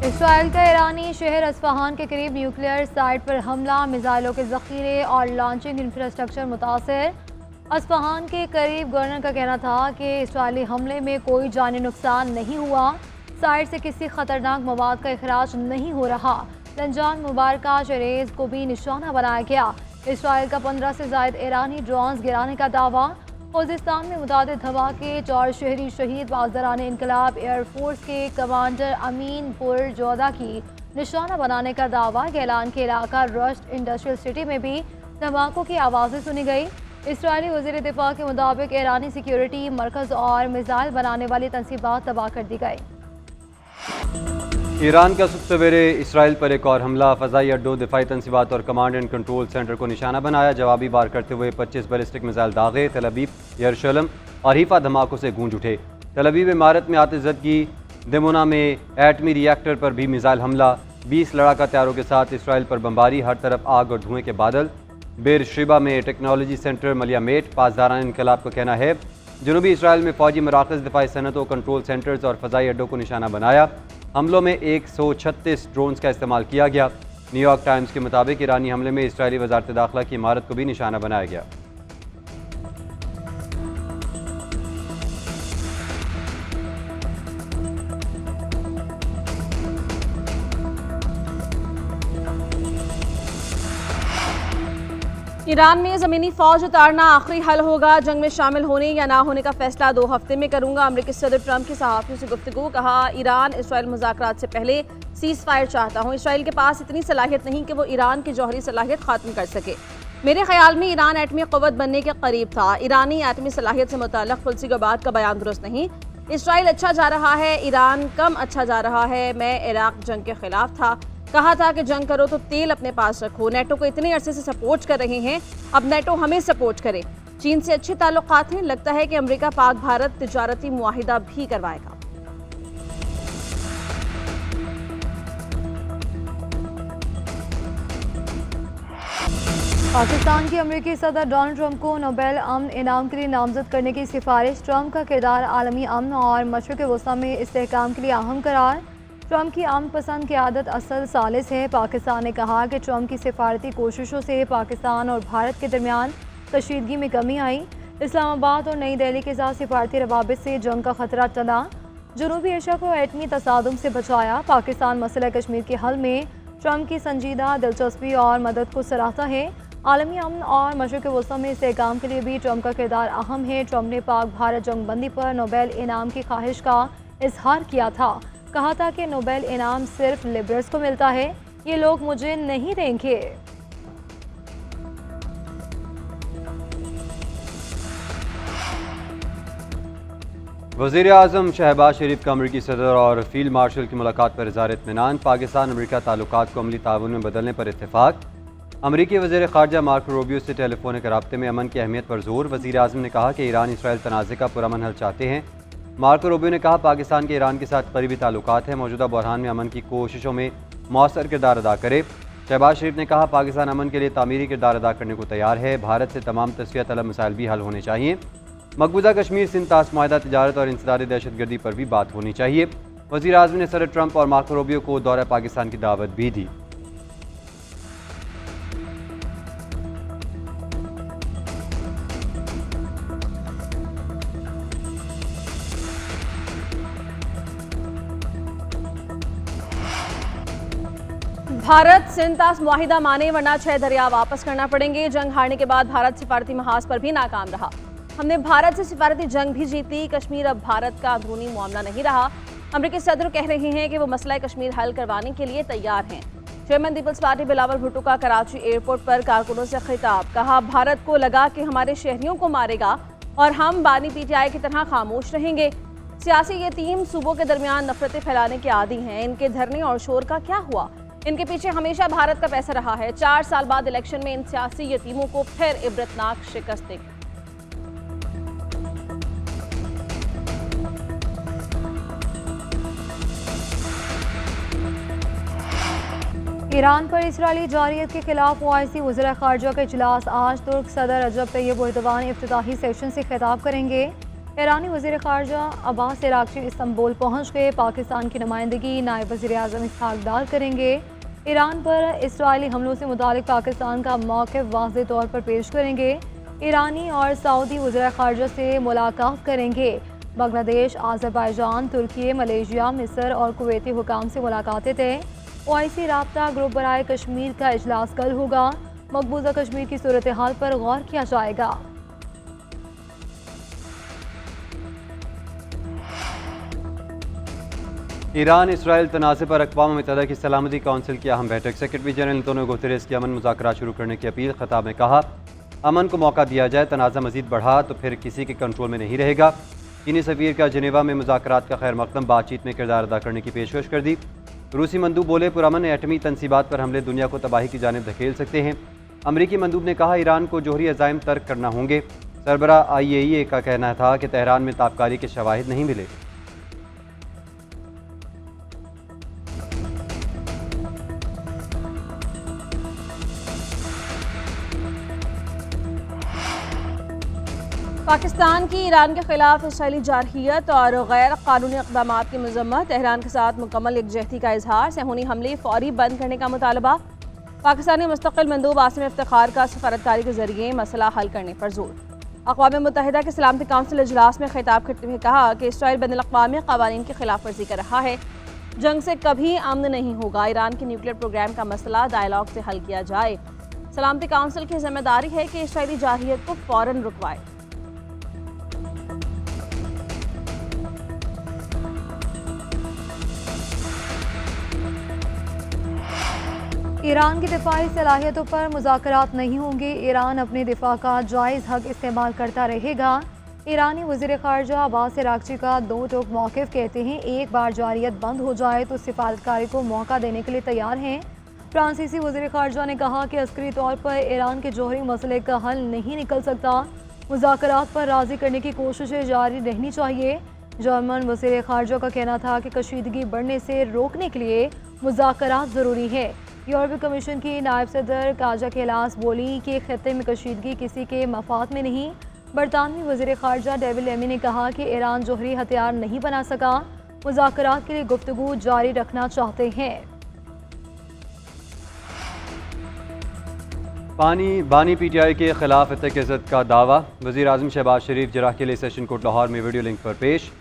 Israel का ईरानी शहर अस्फहान के करीब न्यूक्लियर साइट पर हमला, मिसाइलों के जखीरे और लॉन्चिंग इंफ्रास्ट्रक्चर मुतासर। अस्फहान के करीब गवर्नर का कहना था कि इसराइली हमले में कोई जानी नुकसान नहीं हुआ, साइट से किसी खतरनाक मवाद का अखराज नहीं हो रहा। रमजान मुबारक शरेज को भी निशाना बनाया गया। इसराइल का 15 से ज्यादा ईरानी ड्रोन्स गिराने का दावा। खुजिस्तान में मुतादिद धमाके, 4 शहरी शहीद। बाज़दरान इनकलाब एयरफोर्स के कमांडर अमीन पुर जोधा की निशाना बनाने का दावा। गैलान के इलाका रश्त इंडस्ट्रियल सिटी में भी धमाकों की आवाज़ें सुनी गई। इसराइली वज़ीर दिफा के मुताबिक ईरानी सिक्योरिटी मरकज़ और मिसाइल बनाने वाली तनसीबात तबाह कर दी गई। ईरान का सुबह सवेरे इसराइल पर एक और हमला, फ़ज़ाई अड्डों, दिफाई तनसीबात और कमांड एंड कंट्रोल सेंटर को निशाना बनाया। जवाबी वार करते हुए 25 बैलिस्टिक मिसाइल दागे। तल अवीव, यरूशलेम और हीफा धमाकों से गूंज उठे। तल अवीव इमारत में आतिशज़दगी, दिमोना में एटमी रिएक्टर पर भी मिसाइल हमला। 20 लड़ाका तैयारों के साथ इसराइल पर बमबारी, हर तरफ आग और धुएं के बादल। बेरशेबा में टेक्नोलॉजी सेंटर मलियामेट। पासदारान इनकलाब का कहना है जनूबी इसराइल में फ़ौजी मराकज़, दिफाई सनतों, कंट्रोल सेंटर्स और फ़ज़ाई अड्डों को निशाना बनाया। हमलों में 136 ड्रोन्स का इस्तेमाल किया गया। न्यूयॉर्क टाइम्स के मुताबिक ईरानी हमले में इसराइली वज़ारत दाखिला की इमारत को भी निशाना बनाया गया। ईरान में ज़मीनी फ़ौज उतारना आखिरी हल होगा। जंग में शामिल होने या ना होने का फैसला 2 हफ्ते में करूंगा। अमेरिकी सदर ट्रंप की सहाफ़ियों से गुफ्तगू। कहा, ईरान इसराइल मुज़ाकरात से पहले सीज़ फायर चाहता हूँ। इसराइल के पास इतनी सलाहियत नहीं कि वो ईरान की जौहरी सलाहियत ख़त्म कर सके। मेरे ख्याल में ईरान एटमी क़ुव्वत बनने के करीब था। ईरानी एटमी सलाहियत से मुताल्लिक़ तुलसीगाबाद का बयान दुरुस्त नहीं। इसराइल अच्छा जा रहा है, ईरान कम अच्छा जा रहा है। मैं इराक़ जंग के ख़िलाफ़ था, कहा था कि जंग करो तो तेल अपने पास रखो। नेटो को इतने अरसे से सपोर्ट कर रहे हैं, अब नेटो हमें सपोर्ट करे। चीन से अच्छे ताल्लुकात हैं, लगता है कि अमेरिका पाक भारत तिजारती मुआहिदा भी करवाएगा। पाकिस्तान के अमेरिकी सदर डोनाल्ड ट्रंप को नोबेल अमन इनाम के लिए नामजद करने की सिफारिश। ट्रंप का किरदार आलमी अमन और मशरिक़ वस्ती में इस्तेहकाम के लिए अहम करार। ट्रंप की अमन पसंद क़यादत असल सालिस है। पाकिस्तान ने कहा कि ट्रंप की सिफारती कोशिशों से पाकिस्तान और भारत के दरमियान कशीदगी में कमी आई। इस्लामाबाद और नई दिल्ली के साथ सिफारती रवाबित से जंग का खतरा टला। जनूबी एशिया को एटमी तसादुम से बचाया। पाकिस्तान मसला कश्मीर के हल में ट्रंप की संजीदा दिलचस्पी और मदद को सराहता है। आलमी अमन और मशरिक़ वस्ती में इस्तेहकाम के लिए भी ट्रंप का किरदार अहम है। ट्रंप ने पाक भारत जंग बंदी पर नोबेल इनाम की ख्वाहिश का इजहार किया था। कहा था कि नोबेल इनाम सिर्फ लिबरल्स को मिलता है, ये लोग मुझे नहीं देंगे। वज़ीर आज़म शहबाज शरीफ का अमरीकी सदर और फील्ड मार्शल की मुलाकात पर इज़हार इत्मीनान। पाकिस्तान अमरीका ताल्लुकात को अमली ताउन में बदलने पर इत्तेफाक। अमरीकी वज़ीर ख़ारजा मार्को रूबियो से टेलीफोनिक रब्ते में अमन की अहमियत पर जोर। वज़ीर आज़म ने कहा कि ईरान इसराइल तनाज़े का पुरअमन हल चाहते हैं। मार्को रूबियो ने कहा, पाकिस्तान के ईरान के साथ करीबी ताल्लुकात हैं, मौजूदा बहरान में अमन की कोशिशों में मौसर किरदार अदा करे। शहबाज शरीफ ने कहा, पाकिस्तान अमन के लिए तामीरी किरदार अदा करने को तैयार है। भारत से तमाम तस्वीर तलब मसाइल भी हल होने चाहिए। मकबूजा कश्मीर सिंध ताश मुआहदा, तिजारत और इंसदादी दहशतगर्दी पर भी बात होनी चाहिए। वज़ीर आज़म ने सदर ट्रंप और मार्को रूबियो को दौरा पाकिस्तान की दावत भी दी। भारत सिंध ताश मुआहिदा माने वरना 6 दरिया वापस करना पड़ेंगे। जंग हारने के बाद भारत सिफारती महाज पर भी नाकाम रहा। हमने भारत से सिफारती जंग भी जीती। कश्मीर अब भारत का अंदरूनी मामला नहीं रहा। अमरीकी सदर कह रहे हैं कि वो मसला कश्मीर हल करवाने के लिए तैयार हैं। Chairman people's party Bilawal Bhutto का कराची एयरपोर्ट पर कारकुनों से खिताब। कहा, भारत को लगा कि हमारे शहरियों को मारेगा और हम बानी पीटीआई की तरह खामोश रहेंगे। सियासी यतीम सूबों के दरमियान नफरतें फैलाने के आदी हैं। इनके धरने और शोर का क्या हुआ? इनके पीछे हमेशा भारत का पैसा रहा है। 4 साल बाद इलेक्शन में इन सियासी यतीमों को फिर इबरतनाक शिकस्त देगी। ईरान पर इसराइली जारियत के खिलाफ ओआईसी वज़ीर ख़ारजा का इजलास आज। तुर्क सदर रजब तैयब एर्दोगान इफ्तिताही सेशन से खिताब करेंगे। ईरानी वज़ीर ख़ारजा अब्बास अराग़ची इस्तांबुल पहुँच गए। पाकिस्तान की नुमाइंदगी नायब वज़ीर आज़म इसहाक़ डार करेंगे। ईरान पर इसराइली हमलों से मुतालिक पाकिस्तान का मौक़िफ़ वाज़ेह तौर पर पेश करेंगे। ईरानी और सऊदी वज़ीर ख़ारजा से मुलाकात करेंगे। बांग्लादेश, आज़रबाईजान, तुर्की, मलेशिया, मिस्र और कुवैती हुकाम से मुलाकातें तय। ओआईसी राब्ता ग्रुप बराए कश्मीर का इजलास कल होगा। मकबूजा कश्मीर की सूरत हाल पर गौर किया जाएगा। ईरान इसराइल तनाज़े पर अक़वाम मुत्तहिदा की सलामती कौंसिल की अहम बैठक। सेक्रेटरी जनरल एंटोनियो गुतेरेस की अमन मुज़ाकरात शुरू करने की अपील। खिताब में कहा, अमन को मौका दिया जाए, तनाज़ा मज़ीद बढ़ा तो फिर किसी के कंट्रोल में नहीं रहेगा। चीनी सफ़ीर का जनेवा में मुज़ाकरात का खैर मकदम, बातचीत में किरदार अदा करने की पेशकश कर दी। रूसी मंदूब बोले, पुरअमन एटमी तनसीबात पर हमले दुनिया को तबाही की जानिब धकेल सकते हैं। अमरीकी मंदूब ने कहा, ईरान को जोहरी अज़ाइम तर्क करना होंगे। सरबरा IAEA का कहना था कि तेहरान में ताबकारी के शवाहिद नहीं मिले। पाकिस्तान की ईरान के खिलाफ इसराइली जारहियत और गैर कानूनी इक़दाम की मज़म्मत। तेहरान के साथ मुकम्मल यकजहती का इजहार। सेहूनी हमले फौरी बंद करने का मुतालबा। पाकिस्तानी मुस्तक़िल मंदूब आसिम इफ्तिखार का सफारतकारी के जरिए मसला हल करने पर जोर। अक़वाम मुत्तहिदा के सलामती कौंसिल इजलास में खिताब करते हुए कहा कि इसराइल बैनुल-अक़वामी क़वानीन की खिलाफ वर्जी कर रहा है। जंग से कभी अमन नहीं होगा। ईरान के न्यूक्लियर प्रोग्राम का मसला डायलॉग से हल किया जाए। सलामती कौंसिल की जिम्मेदारी है कि इसराइली जारहियत को फ़ौरन रुकवाए। ईरान की दिफाई सलाहियतों पर मुज़ाकरात नहीं होंगे। ईरान अपने दिफा का जायज़ हक इस्तेमाल करता रहेगा। ईरानी वज़ीर ख़ारजा अब्बास अराग़ची का दो टोक मौक़िफ़ कहते हैं, एक बार जारियत बंद हो जाए तो सिफारतकारी को मौका देने के लिए तैयार हैं। फ्रांसीसी वज़ीर ख़ारजा ने कहा कि अस्करी तौर पर ईरान के जौहरी मसले का हल नहीं निकल सकता। मुज़ाकरात पर राज़ी करने की कोशिशें जारी रहनी चाहिए। जर्मन वज़ीर ख़ारजा का कहना था कि कशीदगी बढ़ने से रोकने के लिए मुज़ाकरात ज़रूरी है। यूरोपीय कमीशन की नायब सदर काजा कैलास बोली कि खित्ते में कशीदगी किसी के मफाद में नहीं। बरतानवी वज़ीर ख़ारजा डेविड लेमी ने कहा कि ईरान जौहरी हथियार नहीं बना सका, मुज़ाकरात के लिए गुफ्तगू जारी रखना चाहते हैं। बानी PTI के खिलाफ इज़्ज़त का दावा। वज़ीर आज़म शहबाज शरीफ जराह के लिए सेशन कोर्ट लाहौर में वीडियो लिंक पर पेश।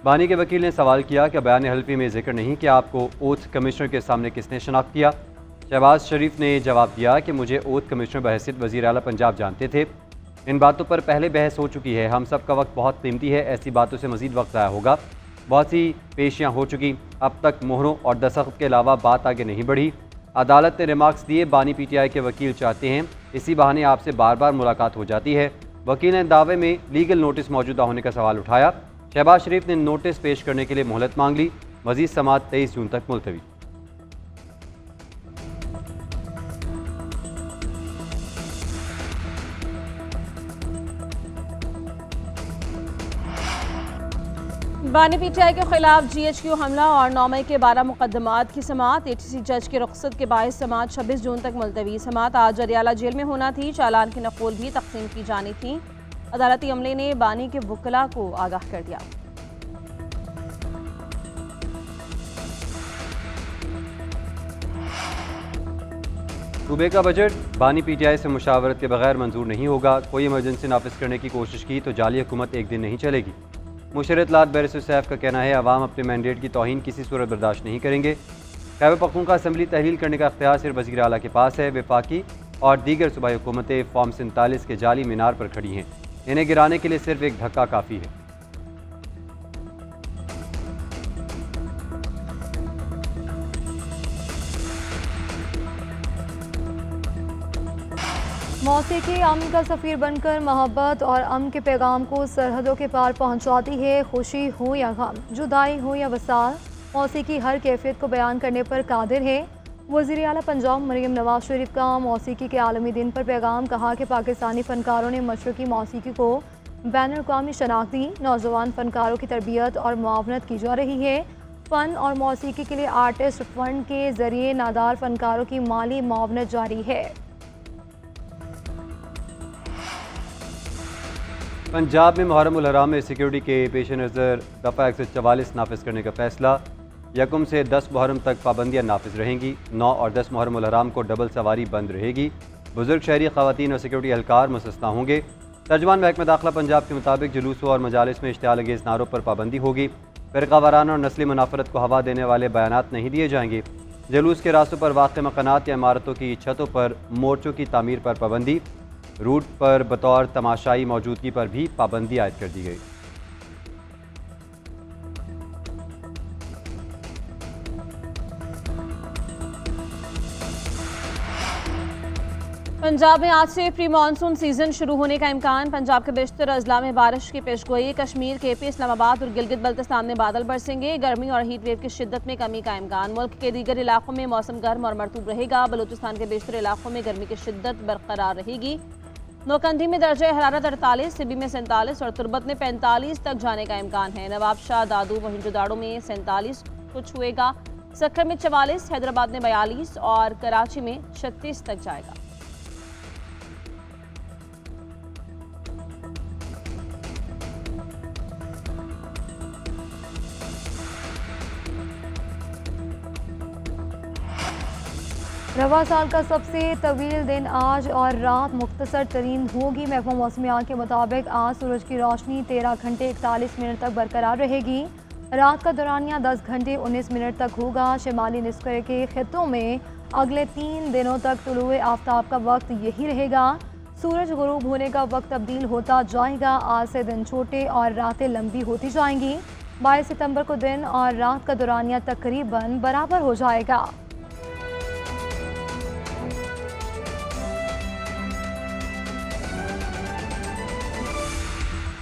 बानी के वकील ने सवाल किया कि बयान हल्फी में जिक्र नहीं कि आपको ओथ कमिश्नर के सामने किसने शनाख्त किया। शहबाज शरीफ ने जवाब दिया कि मुझे ओथ कमिश्नर बहैसियत वज़ीर आला पंजाब जानते थे। इन बातों पर पहले बहस हो चुकी है। हम सब का वक्त बहुत कीमती है, ऐसी बातों से मज़ीद वक्त ज़ाया होगा। बहुत सी पेशियाँ हो चुकी, अब तक मोहरों और दस्तखत के अलावा बात आगे नहीं बढ़ी। अदालत ने रिमार्क्स दिए। बानी PTI के वकील चाहते हैं इसी बहाने आपसे बार बार मुलाकात हो जाती है। वकील ने दावे में लीगल नोटिस मौजूदा होने का सवाल उठाया। शहबाज शरीफ ने नोटिस पेश करने के लिए मोहलत मांग ली। मज़ीद समाअत 23 जून तक मुलतवी। बानी PTI के खिलाफ GHQ हमला और 9 मई के 12 मुकदमात की समाअत। ATC जज के रुख्सत के बायस समाअत 26 जून तक मुलतवी। समाअत आज अरियाला जेल में होना थी। चालान की नक़ुल भी तकसीम की जानी थी। अदालती अमले ने बानी के वकला को आगाह कर दिया। सूबे का बजट बानी PTI से मुशावरत के बगैर मंजूर नहीं होगा। कोई इमरजेंसी नाफिज करने की कोशिश की तो जाली हुकूमत एक दिन नहीं चलेगी। मुशर्रत इत्तलात बैरिस्टर सैफ का कहना है, अवाम अपने मैंडेट की तौहीन किसी सूरत बर्दाश्त नहीं करेंगे। खैबर पख्तूनख्वा असम्बली तहलील करने का अख्तियार सिर्फ वज़ीर आला के पास है। वफाकी और दीगर सूबाई हुकूमतें फॉर्म 47 के जाली मीनार पर खड़ी हैं। इन्हें गिराने के लिए सिर्फ एक धक्का काफ़ी है। मौसीकी अमन का सफ़ीर बनकर मोहब्बत और अमन के पैगाम को सरहदों के पार पहुंचाती है। खुशी हो या गम, जुदाई हो या वसाल, मौसीकी हर कैफियत को बयान करने पर कादिर है। वज़ीर आला पंजाब मरीम नवाज शरीफ का मौसीकी के आलमी दिन पर पैगाम। कहा कि पाकिस्तानी फ़नकारों ने मशरक़ी मौसीकी को बैनुल-अक़वामी शनाख्त दी। नौजवान फ़नकारों की तरबियत और मुआवनत की जा रही है। फ़न और मौसीकी के लिए आर्टिस्ट फ़ंड के ज़रिए नादार फ़नकारों की माली मुआवनत जारी है। पंजाब में मुहर्रम उल हराम में सिक्योरिटी के पेश नज़र दफ़ा 144 नाफिज करने का फैसला। यकम से 10 मुहर्रम तक पाबंदियाँ नाफिज रहेंगी। 9 और 10 मुहर्रम उल हराम को डबल सवारी बंद रहेगी। बुजुर्ग शहरी ख़वातीन और सिक्योरिटी एहलकार मुस्तस्ना होंगे। तर्जमान महकमा दाखिला पंजाब के मुताबिक जुलूसों और मजालिस में इश्तियाल अंगेज़ नारों पर पाबंदी होगी। फ़िरका वाराना और नस्ली मुनाफरत को हवा देने वाले बयानात नहीं दिए जाएंगे। जुलूस के रास्तों पर वाक़ मकानात या इमारतों की छतों पर मोर्चों की तामीर पर पाबंदी। रूट पर बतौर तमाशाई मौजूदगी पर भी पाबंदी आयद कर दी गई। पंजाब में आज से प्री मानसून सीजन शुरू होने का इम्कान। पंजाब के बेशतर अजला में बारिश की पेशगोई। कश्मीर, केपी, इस्लामाबाद और गिलगित बल्तिस्तान में बादल बरसेंगे। गर्मी और हीट वेव की शिद्दत में कमी का इम्कान। मुल्क के दीगर इलाकों में मौसम गर्म और मरतूब रहेगा। बलूचिस्तान के बेशतर इलाकों में गर्मी की शिद्दत बरकरार रहेगी। नौकंदी में दर्जा हरारत 48, सिबी में 47 और तुर्बत में 45 तक जाने का इम्कान है। नवाबशाह, दादू, मोहिंजोदाड़ो में 47 को छुएगा। सक्कर में 44, हैदराबाद में 42 और कराची में 36 तक जाएगा। रवा साल का सबसे तवील दिन आज और रात मुख्तसर तरीन होगी। महकमा मौसमियात के मुताबिक आज सूरज की रोशनी 13 घंटे 41 मिनट तक बरकरार रहेगी। रात का दौरानिया 10 घंटे 19 मिनट तक होगा। शिमाली निस्कर के खित्तों में अगले 3 दिनों तक तुलुए आफ्ताब का वक्त यही रहेगा। सूरज गुरूब होने का वक्त तब्दील होता जाएगा। आज से दिन छोटे और रातें लंबी होती जाएंगी। 22 सितंबर को दिन और रात का दौरानिया तकरीबन बराबर हो जाएगा।